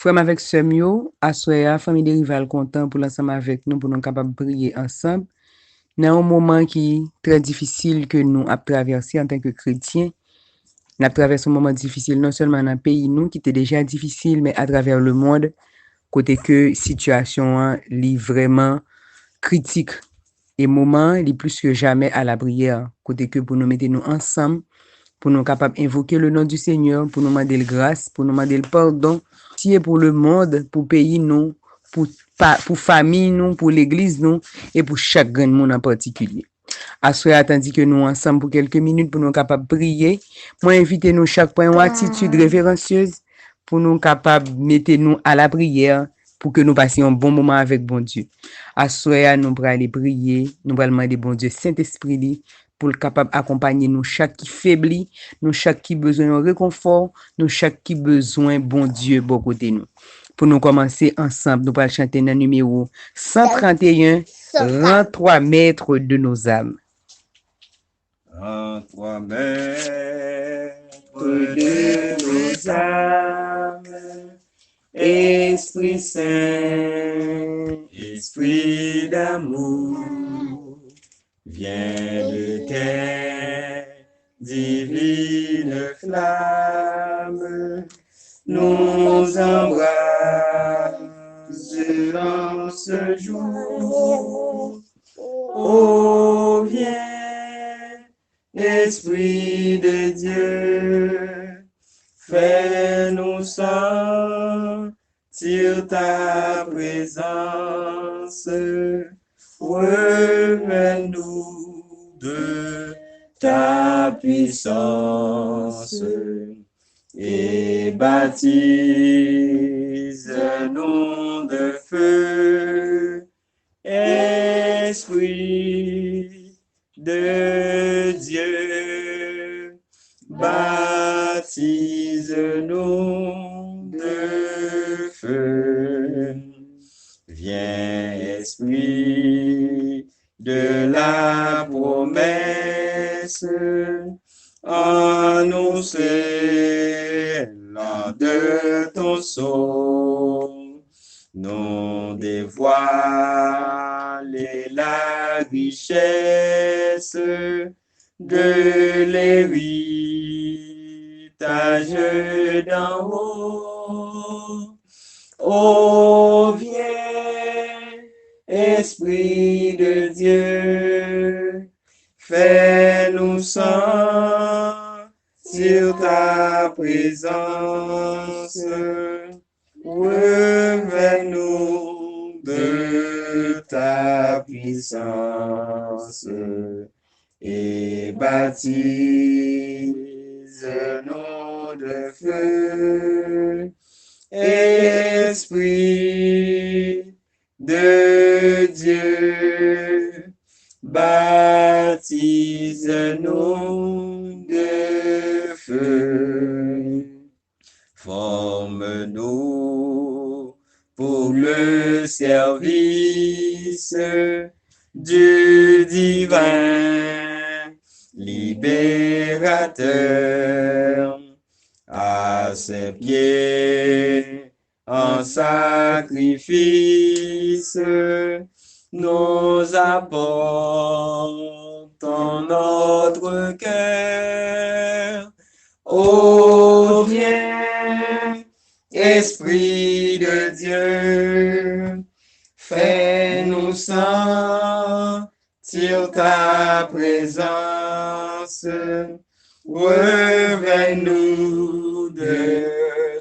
Frère avec sœur yo, assoya, famille de rival content pour l'ensemble avec nous, pour nous capables de prier ensemble. Dans un moment qui est très difficile que nous avons traversé en tant que chrétiens, nous avons traversé un moment difficile non seulement dans le pays nous, qui était déjà difficile, mais à travers le monde, côté que situation est vraiment critique. Et moment, il est plus que jamais à la prière, côté que pour nous mettre nous ensemble, pour nous capables d'invoquer le nom du Seigneur, pour nous demander la grâce, pour nous demander le pardon, si est pour le monde, pour pays nous, pour famille nous, pour l'église nous, et pour chaque grand monde en particulier. Assoya attendu que nous ensemble pour quelques minutes pour nous capables de prier. Moi, invitez nous chaque point en attitude révérencieuse pour nous capables de mettre nous à la prière pour que nous passions un bon moment avec bon Dieu. Assoya, nous allons aller prier, nous allons demander bon Dieu Saint-Esprit pour le capable d'accompagner nous chaque qui faiblit, nous chaque qui besoin de réconfort, nous chaque qui besoin bon Dieu bon côté nous. Pour nous commencer ensemble, nous allons chanter dans le numéro 131, Rends-toi maître de nos âmes. Rends-toi maître de nos âmes, Esprit Saint, Esprit d'amour, viens de tes divines flammes, nous embrasse en ce jour. Oh, viens, Esprit de Dieu, fais-nous sentir ta présence, remets-nous de ta puissance et baptise-nous de feu, Esprit de Dieu, baptise-nous de feu. Viens, Esprit de la promesse, annonce l'an de ton sceau, nous dévoiler la richesse de l'héritage d'en haut. Oh, viens, Esprit de Dieu, fais-nous sentir ta présence, remets-nous de ta puissance et baptise-nous de feu, Esprit de Dieu, baptise-nous de feu. Forme-nous pour le service du divin libérateur. À ses pieds, en sacrifice, nous apportons notre cœur. Oh, viens, Esprit de Dieu, fais-nous sentir ta présence, remets-nous de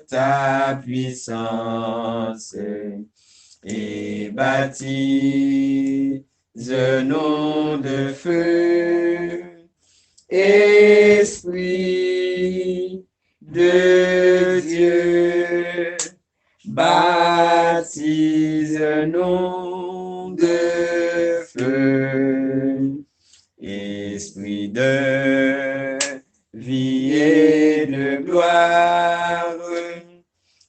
ta puissance et baptise-nous de feu, Esprit de Dieu, baptise-nous de feu, Esprit de vie et de gloire,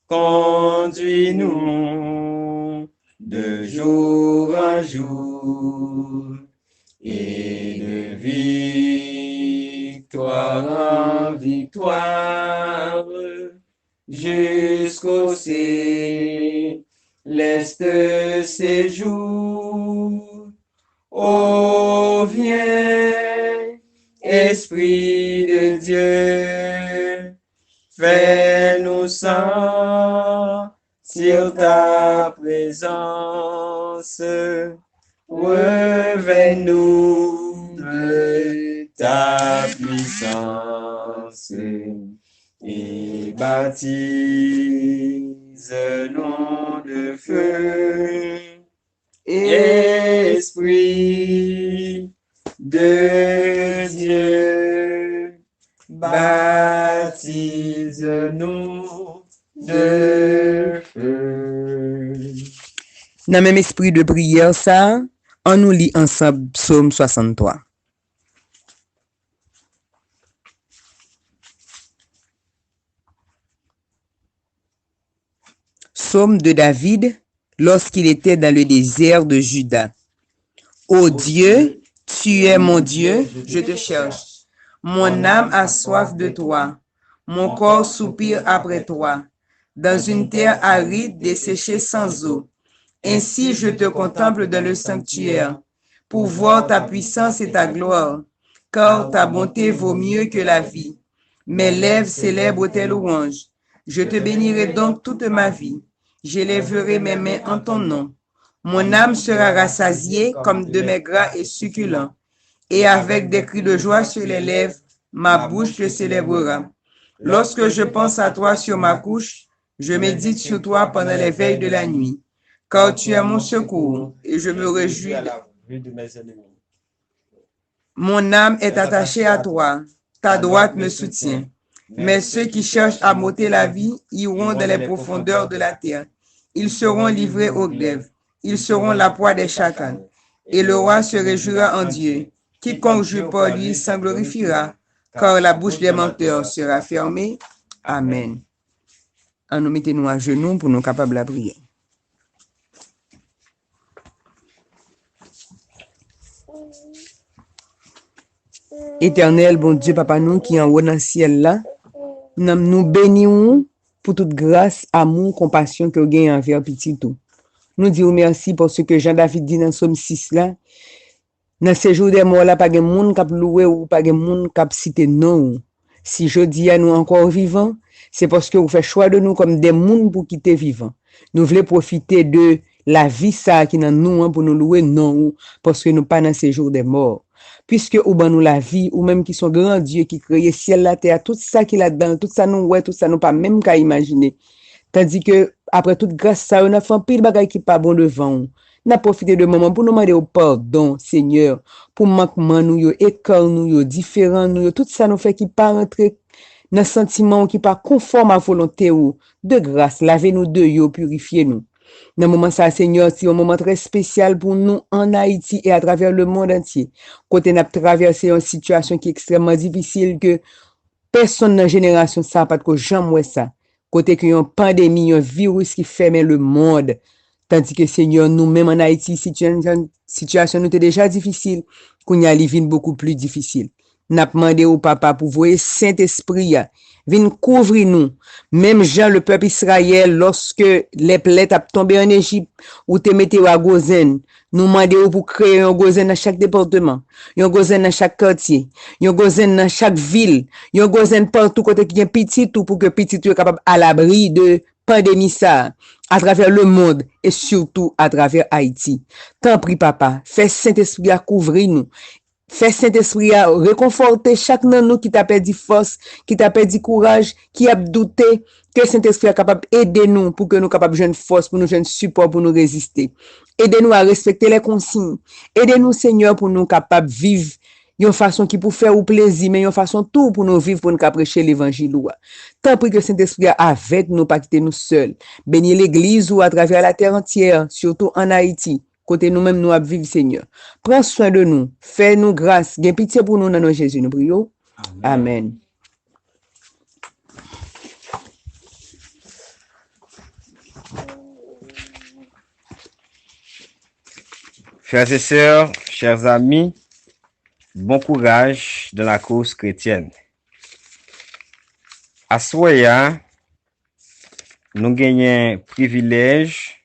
conduis-nous de jour en jour et de victoire en victoire, jusqu'au céleste séjour. Ô viens, Esprit de Dieu, fais-nous sentir ta présence. Réveille-nous de ta puissance et baptise-nous de feu. Esprit de Dieu, baptise-nous de feu. Dans le même esprit de prière, ça, on nous lit ensemble Psaume 63. Psaume de David lorsqu'il était dans le désert de Juda. Ô Dieu, tu es mon Dieu, je te cherche. Mon âme a soif de toi. Mon corps soupire après toi. Dans une terre aride, desséchée sans eau. Ainsi je te contemple dans le sanctuaire, pour voir ta puissance et ta gloire, car ta bonté vaut mieux que la vie. Mes lèvres célèbrent tes louanges. Je te bénirai donc toute ma vie. J'élèverai mes mains en ton nom. Mon âme sera rassasiée comme de mes gras et succulents, et avec des cris de joie sur les lèvres, ma bouche te célébrera. Lorsque je pense à toi sur ma couche, je médite sur toi pendant les veilles de la nuit, car tu es mon secours, et je me réjouis de mes ennemis. Mon âme est attachée à toi, ta droite me soutient. Mais ceux qui cherchent à m'ôter la vie iront dans les profondeurs de la terre. Ils seront livrés aux glaives, ils seront la proie des chacals. Et le roi se réjouira en Dieu. Quiconque joue par lui s'en glorifiera, car la bouche des menteurs sera fermée. Amen. En nous mettons à genoux pour nous capables de prier. Éternel, bon Dieu, Papa, nous qui en haut dans le ciel là, nous bénissons pour toute grâce, amour, compassion que vous avez envers petit tout. Nous disons merci pour ce que Jean-David dit dans Somme 6 là. Dans ces jours des morts là, pas de monde qui a loué ou pas de monde qui a cité non. Si je dis à nous encore vivants, c'est parce que vous faites choix de nous comme des mondes pour quitter vivants. Nous voulons profiter de la vie ça qui dans nous pour nous louer non parce que nous pas dans ces jours des morts. Puisque ou ban nous la vie ou même qui sont grands Dieu qui créé ciel la terre, tout ça qui là dedans, tout ça nous ouais, tout ça nous pas même qu'à imaginer. Tandis que après toute grâce ça, on a fait un pile bagay qui pas bon devant. On a profité de moment pour nous demander au pardon, Seigneur, pour manquement nous yo, écart nous yo, différent nous yo, tout ça nous fait qui pas rentrer dans sentiment qui pas conforme à volonté ou de grâce, lavez-nous de yo, purifiez-nous. Dans le moment ça, Seigneur, c'est un moment très spécial pour nous en Haïti et à travers le monde entier. Côté n'a traversé une situation qui est extrêmement difficile que personne dans la génération ça pas que jamais ça. Côté qu'il y a une pandémie, un virus qui ferme le monde. Tandis que Seigneur, nous-mêmes en Haïti, situation nous était déjà difficile, qu'on y a vin beaucoup plus difficile. N'a demandé au papa pour voyer Saint-Esprit, vin couvrir nous. Même Jean, le peuple Israël, lorsque les plaies a tombé en Égypte, ou te mettez à Gozen, nous demandons pour créer un Gozen dans chaque département, un Gozen dans chaque quartier, un Gozen dans chaque ville, un Gozen partout côté qui est petit tout pour que petit tout est capable à l'abri de pandémie ça, à travers le monde et surtout à travers Haïti. T'en prie papa, fais Saint-Esprit à couvrir nous. Fais Saint-Esprit à réconforter chaque nan nous qui t'a perdu force, qui t'a perdu courage, qui a douté, que Saint-Esprit est capable d'aider nous pour que nous capables de jeune force, pour nous jeune support, pour nous résister. Aidez-nous à respecter les consignes. Aidez-nous, Seigneur, pour nous capables de vivre d'une façon qui pour faire au plaisir, mais d'une façon tout pour nous vivre, pour nous prêcher l'évangile. Tant pis que Saint-Esprit est avec nous, pas quitter nous seuls. Bénis l'église ou à travers la terre entière, surtout en Haïti. Côté nous-mêmes, nous à vivre, Seigneur. Prends soin de nous. Fais-nous grâce. Gain pitié pour nous dans nos Jésus. Nous prions. Amen. Frères et sœurs, chers amis, bon courage dans la cause chrétienne. Assoya, nous gagnons privilège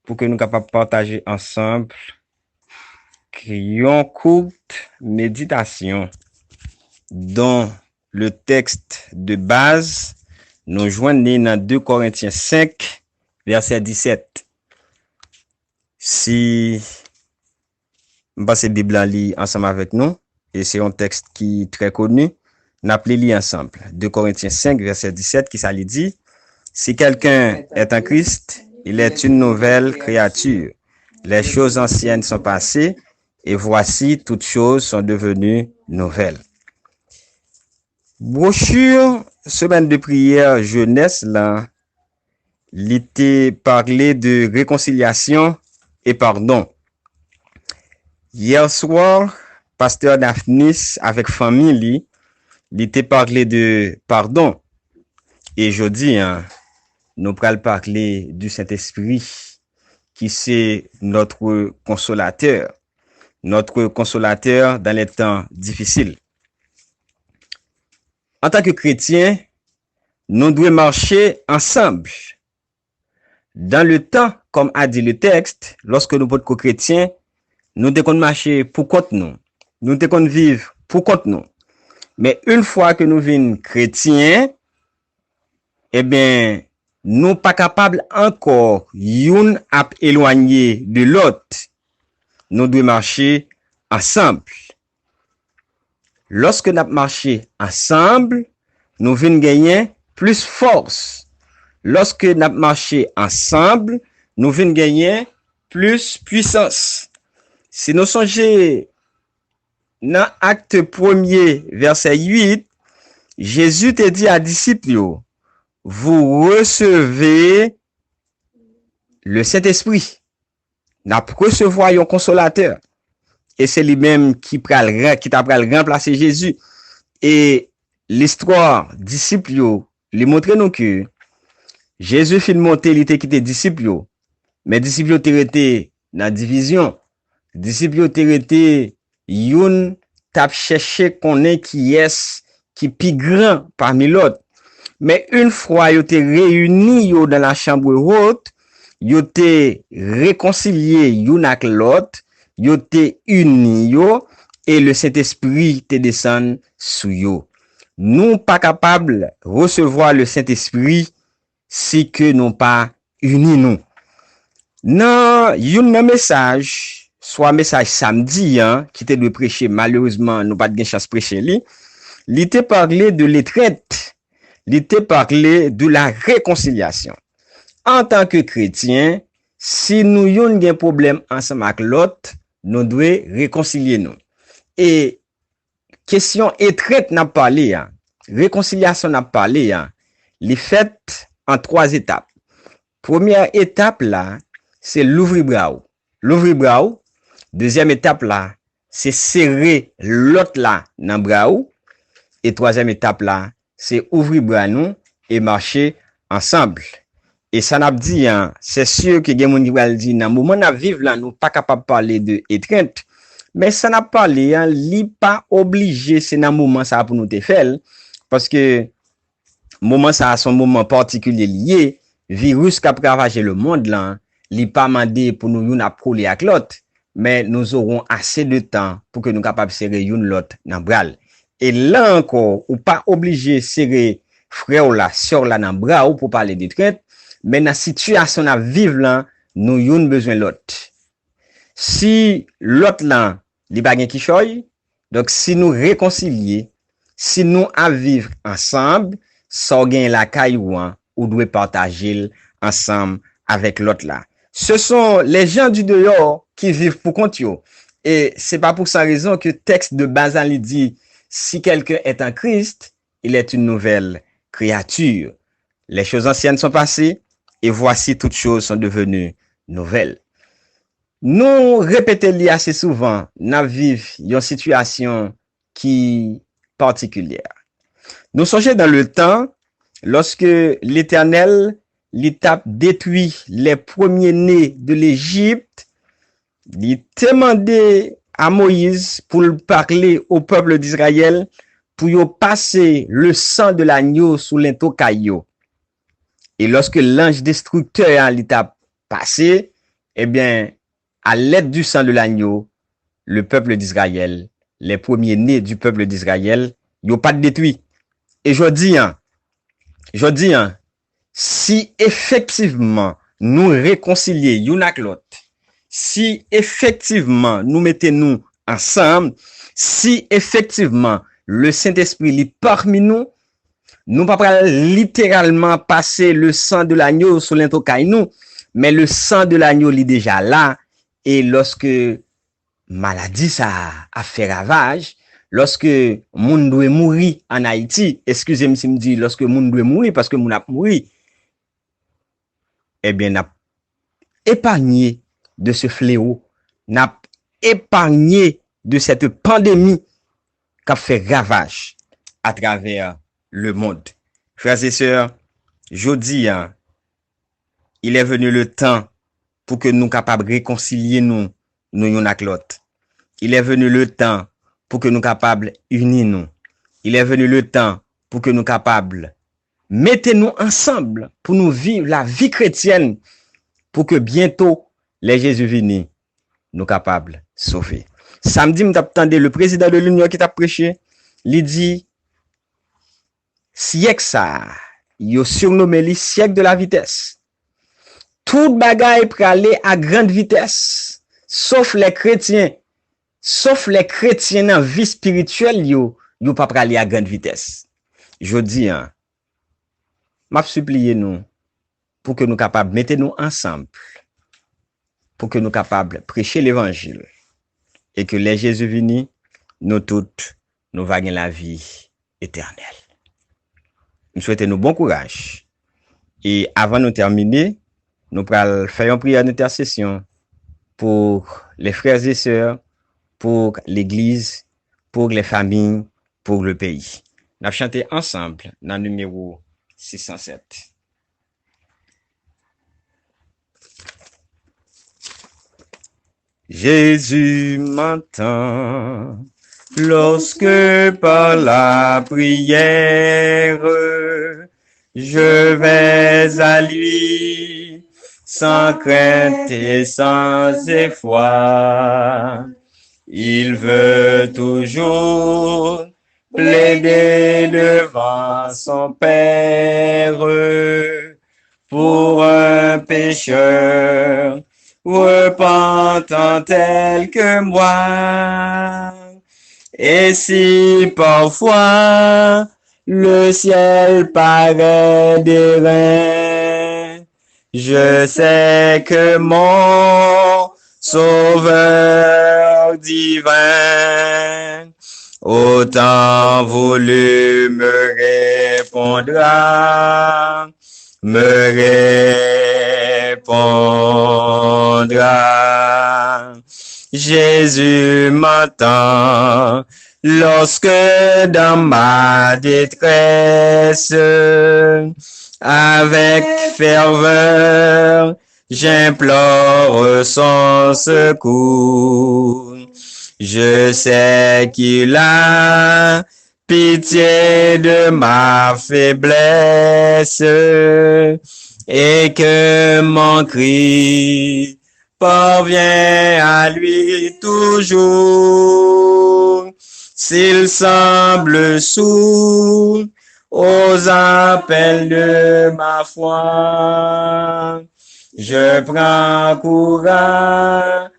pour que nous capables partager ensemble une courte méditation dont le texte de base nous joignons dans 2 Corinthiens 5, verset 17. Si vous passez la Bible ensemble avec nous, et c'est un texte qui est très connu, nous appelons ensemble. 2 Corinthiens 5, verset 17, qui ça dit, si quelqu'un est en Christ, il est une nouvelle créature. Les choses anciennes sont passées, et voici, toutes choses sont devenues nouvelles. Brochure, semaine de prière jeunesse, là, il était parlé de réconciliation et pardon. Hier soir, pasteur Daphnis, avec famille, il était parlé de pardon. Et jeudi, nous allons parler du Saint-Esprit, qui c'est notre consolateur dans les temps difficiles. En tant que chrétiens, nous devons marcher ensemble. Dans le temps, comme a dit le texte, lorsque nous sommes chrétiens, nous devons marcher pour compte nous. Nous devons vivre pour compte nous. Mais une fois que nous devenons chrétiens, eh bien, nous pas capables encore, youn à éloigner de l'autre. Nous devons marcher ensemble. Lorsque nous marchons ensemble, nous venons gagner plus force. Lorsque nous marchons ensemble, nous venons gagner plus puissance. Si nous songeons dans acte 1er, verset 8, Jésus te dit à disciples, vous recevez le Saint-Esprit. Nous recevons un consolateur. Et c'est lui-même qui t'a remplacer Jésus. Et l'histoire disciples, lui montre nous que Jésus fit monter, il était quitté disciples, mais disciples étaient restés dans la division. Disciples étaient restés, youn t'a cherché qu'on est qui est, qui plus grand parmi l'autre. Mais une fois ils étaient réunis dans la chambre haute, ils étaient réconciliés youn avec l'autre, ils étaient unis et le Saint-Esprit te descend sous yo. Nous pas capables de recevoir le Saint-Esprit si que nous pas unis nous. Non, yon message, soit message samedi, qui était de prêcher, malheureusement, nous pas de chance prêcher li. Il était parlé de l'étreinte. Il était parlé de la réconciliation. En tant que chrétien, si nous yon un problème ensemble avec l'autre, nous devons réconcilier nous. Et question étreinte n'a parlé, réconciliation n'a parlé, les faites en 3 étapes. Première étape là, c'est l'ouvrir bras. L'ouvrir bras. Deuxième étape là, c'est serrer l'autre là dans bras. Et troisième étape là, c'est ouvrir bras nous et marcher ensemble. Et ça n'a dit, c'est sûr que gen moun qui va dire, dans le moment où nous vivons là, nous pas capable de parler de étreinte. Mais ça n'a pas parlé, li pas obligé, c'est dans le moment ça pour nous te faire. Parce que, moment ça a son moment particulier lié, virus qui a ravagé le monde là, li pas mandé pour nous yon approler avec l'autre. Mais nous aurons assez de temps pour que nous capables de serrer yon l'autre dans bral. Et là encore, ou pas obligé de serrer frère ou la sœur là dans bras ou pour parler d'étreinte. Mais dans la situation à vivre là, nous avons besoin de l'autre. Si l'autre là, il n'y a pas qui choy, donc si nous réconcilier, si nous à vivre ensemble, ça gagne la caillouan ou doit partager ensemble avec l'autre là. Ce sont les gens du dehors qui vivent pour compte yo. Et c'est pas pour sa raison que le texte de Bazan dit, si quelqu'un est en Christ, il est une nouvelle créature. Les choses anciennes sont passées, et voici toutes choses sont devenues nouvelles. Nous répétons assez souvent, nous vivons une situation qui particulière. Nous songeons dans le temps, lorsque l'Éternel l'étape détruit les premiers-nés de l'Égypte, il demandait à Moïse pour parler au peuple d'Israël pour y passer le sang de l'agneau sous l'intocaillot. Et lorsque l'ange destructeur en l'état passé, eh bien, à l'aide du sang de l'agneau, le peuple d'Israël, les premiers-nés du peuple d'Israël, ils n'ont pas détruit. Et je dis, si effectivement nous réconcilier une avec l'autre, si effectivement nous mettons-nous ensemble, si effectivement le Saint-Esprit est parmi nous, nous pas littéralement passer le sang de l'agneau sur l'intocaille nous, mais le sang de l'agneau est déjà là, et lorsque maladie ça a fait ravage, lorsque moun doit mourir en Haïti, excusez-moi si me dit lorsque moun doit mourir parce que moun a mouri, eh bien n'a épargné de ce fléau, n'a épargné de cette pandémie qui a fait ravage à travers le monde. Frères et sœurs, je dis, il est venu le temps pour que nous capables de réconcilier nous yon avec l'autre. Il est venu le temps pour que nous capables unir nous. Il est venu le temps pour que nous capables mettez-nous ensemble pour nous vivre la vie chrétienne pour que bientôt les Jésus venus nous capables sauver. Samedi, m'attendais le président de l'Union qui t'a prêché, il dit siècle ça, yo surnommé le siècle de la vitesse. Tout bagaille pour aller à grande vitesse, sauf les chrétiens dans vie spirituelle yo pas pour aller à grande vitesse. Je dis m'a supplié nous pour que nous capables mettez nous ensemble pour que nous capables prêcher l'évangile et que les Jésus venus nous toutes nous va gagner la vie éternelle. Nous souhaitons nous bon courage. Et avant de terminer, nous allons faire une prière d'intercession pour les frères et sœurs, pour l'église, pour les familles, pour le pays. Nous allons chanter ensemble dans le numéro 607. Jésus m'entend lorsque par la prière je vais à lui sans crainte et sans effroi. Il veut toujours plaider devant son Père pour un pécheur repentant tel que moi. Et si parfois le ciel paraît d'airain, je sais que mon Sauveur divin au temps voulu me répondra. Jésus m'entend lorsque dans ma détresse, avec ferveur, j'implore son secours. Je sais qu'il a pitié de ma faiblesse et que mon cri parvient à lui toujours. S'il semble sourd aux appels de ma foi, je prends courage,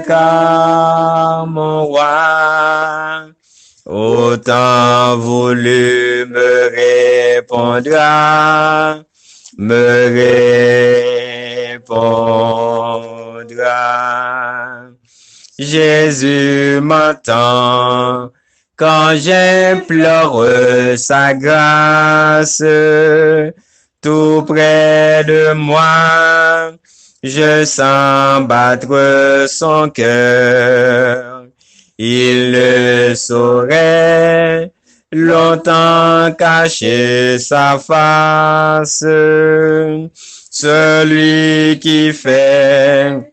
car mon roi au temps voulu me répondra. Jésus m'entend quand j'implore sa grâce. Tout près de moi, je sens battre son cœur. Il ne saurait longtemps cacher sa face. Celui qui fait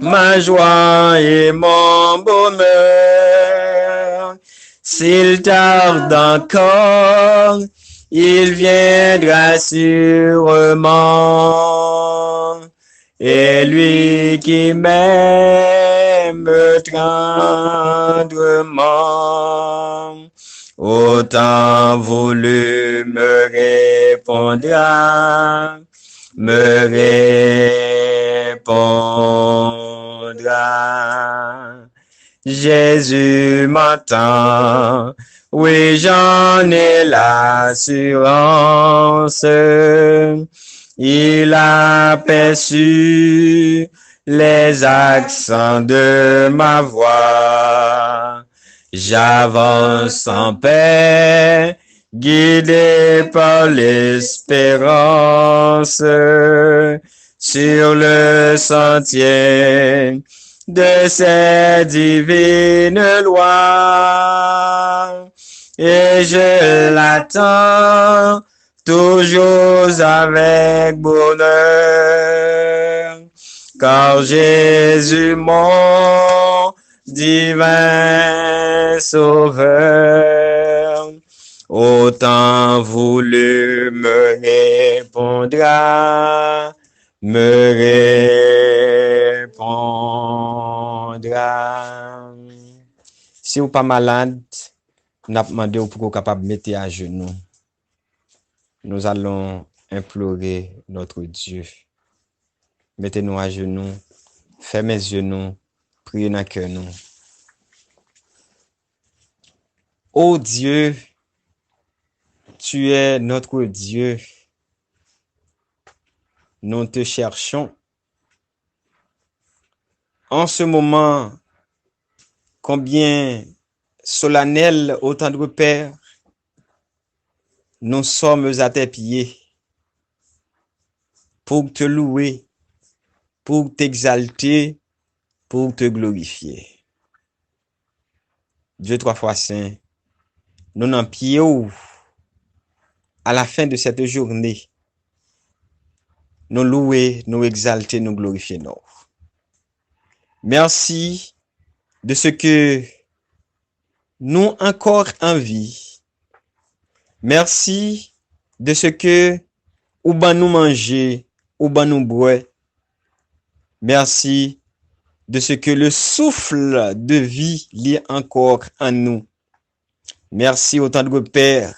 ma joie et mon bonheur, s'il tarde encore, il viendra sûrement. Et lui qui m'aime tendrement, autant voulu me répondra, me répondra. Jésus m'entend, oui j'en ai l'assurance. Il a perçu les accents de ma voix. J'avance en paix, guidé par l'espérance, sur le sentier de ces divines lois. Et je l'attends toujours avec bonheur, car Jésus mon divin sauveur, autant voulu me répondra, me répondra. Si vous pas malade, n'a demandé pour vous capable mettre à genoux. Nous allons implorer notre Dieu. Mettez-nous à genoux, fermez les yeux nous, priez dans le cœur nous. Ô Dieu, tu es notre Dieu. Nous te cherchons. En ce moment, combien solennel ô tendre Père, nous sommes à tes pieds pour te louer, pour t'exalter, pour te glorifier. Dieu trois fois saint, nous n'en pied à la fin de cette journée, nous louer, nous exalter, nous glorifier. Non. Merci de ce que nous encore en vie. Merci de ce que ou ban nous manger, ou ban nous boire. Merci de ce que le souffle de vie lie encore en nous. Merci autant de Père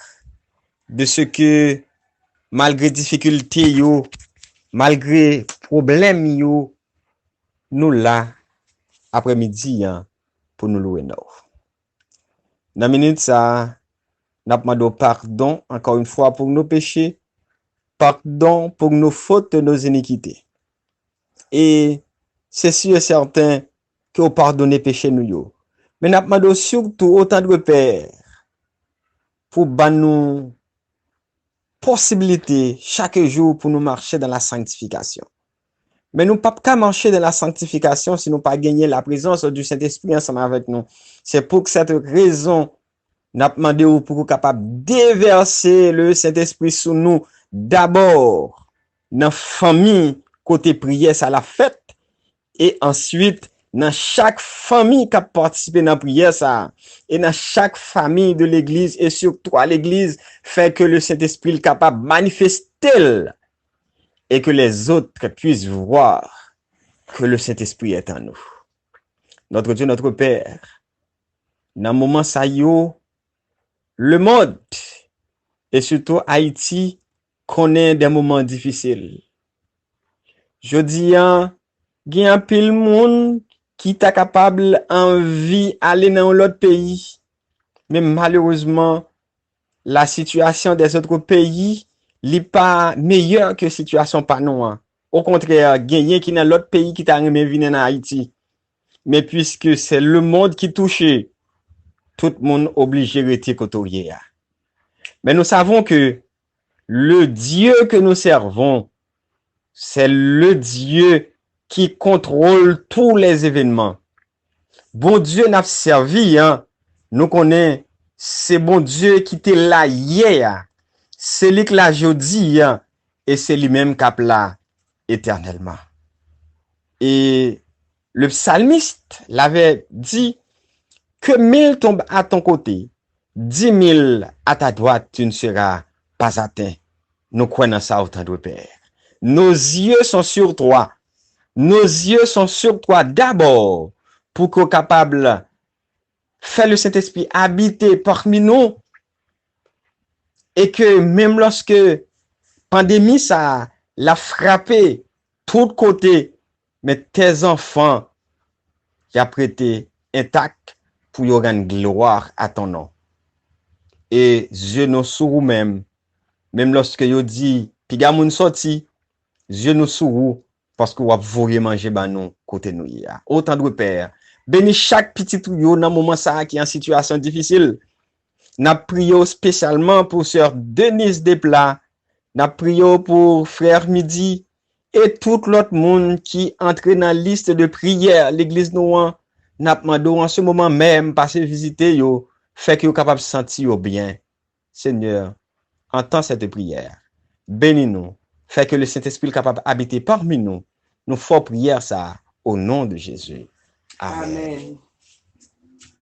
de ce que malgré difficultés yo, malgré problèmes yo, nous là après-midi hein, pour nous louer nous. Dans minute ça, n'a demandé pardon encore une fois pour nos péchés, pardon pour nos fautes, nos iniquités. Et c'est sûr et certain que vous pardonnez péché nous yo. Mais n'a demandé surtout autant de Père pour ban nous possibilité chaque jour pour nous marcher dans la sanctification. Mais nous ne pouvons pas marcher dans la sanctification si nous pas gagner la présence du Saint-Esprit ensemble avec nous. C'est pour cette raison nous avons demandé pour nous capable déverser le Saint-Esprit sur nous d'abord dans la famille côté prière ça la fête et ensuite dans chaque famille qui a participé dans la prière ça et dans chaque famille de l'église et surtout à l'église fait que le Saint-Esprit est capable de manifester et que les autres puissent voir que le Saint-Esprit est en nous. Notre Dieu, notre Père, dans le moment ça yo, le monde et surtout Haïti connaît des moments difficiles. Je dis, il y a un pile monde qui est capable envie aller dans l'autre pays. Mais malheureusement, la situation des autres pays n'est pas meilleure que la situation pas nous. Au contraire, gagner qui dans l'autre pays qui t'a remis venir en Haïti. Mais puisque c'est le monde qui touche, tout le monde obligé de rester côté. Mais nous savons que le Dieu que nous servons, c'est le Dieu qui contrôle tous les événements. Bon Dieu n'a servi, hein. Nous connaissons, c'est bon Dieu qui était là hier. C'est lui qui l'a jeudi, hein. Et c'est lui-même qui est là éternellement. Et le psalmiste l'avait dit que 1000 tombent à ton côté, 10 000 à ta droite, tu ne seras pas atteint. Nous croyons dans ça autant de Père. Nos yeux sont sur toi. Nos yeux sont sur toi d'abord pour qu'on soit capable de faire le Saint-Esprit habiter parmi nous et que même lorsque pandémie ça l'a frappé tout côté, mais tes enfants qui a prêté intact pour y rendre gloire à ton nom. Et Dieu nous sourd même lorsque yo dit piga moun sorti, Dieu nous sourd parce que vous voulez manger ban nous côté nous ya. Autant de Père, bénis chaque petit yo dans moment ça qui est en situation difficile. N'a prié spécialement pour sœur Denise Desplat, n'a prié pour frère Midi et tout l'autre monde qui entre dans la liste de prière l'église nous n'a demandé en ce moment même passer visiter yo, fait que yo capable sentir bien. Seigneur, entends cette prière. Bénis-nous. Fait que le Saint-Esprit est capable d'habiter parmi nous. Nous faisons prière ça au nom de Jésus. Amen. Amen.